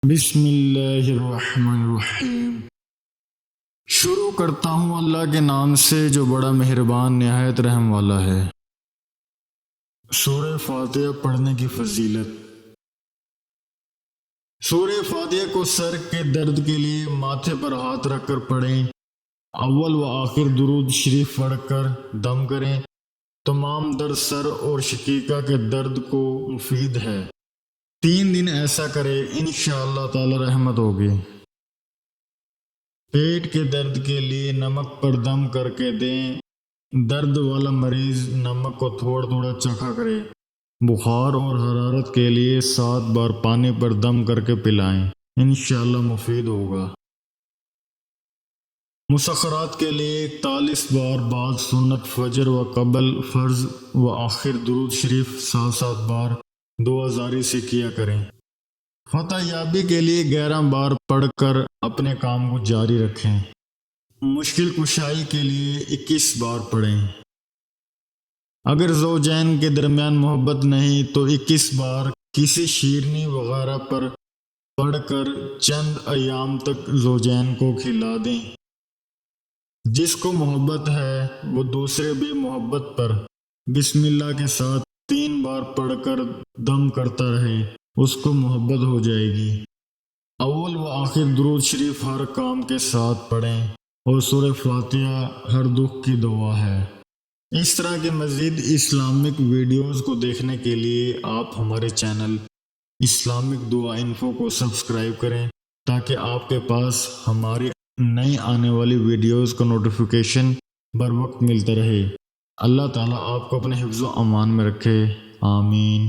بسم اللہ الرحمن الرحیم۔ شروع کرتا ہوں اللہ کے نام سے جو بڑا مہربان نہایت رحم والا ہے۔ سورہ فاتحہ پڑھنے کی فضیلت۔ سورہ فاتحہ کو سر کے درد کے لیے ماتھے پر ہاتھ رکھ کر پڑھیں۔ اول و آخر درود شریف پڑھ کر دم کریں۔ تمام درد سر اور شقیقہ کے درد کو مفید ہے۔ 3 دن ایسا کرے، انشاءاللہ تعالی رحمت ہوگی۔ پیٹ کے درد کے لیے نمک پر دم کر کے دیں۔ درد والا مریض نمک کو تھوڑا تھوڑا چکھا کرے۔ بخار اور حرارت کے لیے 7 بار پانی پر دم کر کے پلائیں، انشاءاللہ مفید ہوگا۔ مسخرات کے لیے 41 بار بعد سنت فجر و قبل فرض و آخر درود شریف 7 بار دعا زاری سے کیا کریں۔ فتح یابی کے لیے 11 بار پڑھ کر اپنے کام کو جاری رکھیں۔ مشکل کشائی کے لیے 21 بار پڑھیں۔ اگر زوجین کے درمیان محبت نہیں تو 21 بار کسی شیرنی وغیرہ پر پڑھ کر چند ایام تک زوجین کو کھلا دیں۔ جس کو محبت ہے وہ دوسرے بھی محبت پر بسم اللہ کے ساتھ 3 بار پڑھ کر دم کرتا رہے، اس کو محبت ہو جائے گی۔ اول و آخر درود شریف ہر کام کے ساتھ پڑھیں اور سورہ فاتحہ ہر دکھ کی دعا ہے۔ اس طرح کے مزید اسلامک ویڈیوز کو دیکھنے کے لیے آپ ہمارے چینل اسلامک دعا انفو کو سبسکرائب کریں تاکہ آپ کے پاس ہماری نئی آنے والی ویڈیوز کا نوٹیفیکیشن بر وقت ملتا رہے۔ اللہ تعالیٰ آپ کو اپنے حفظ و امان میں رکھے، آمین۔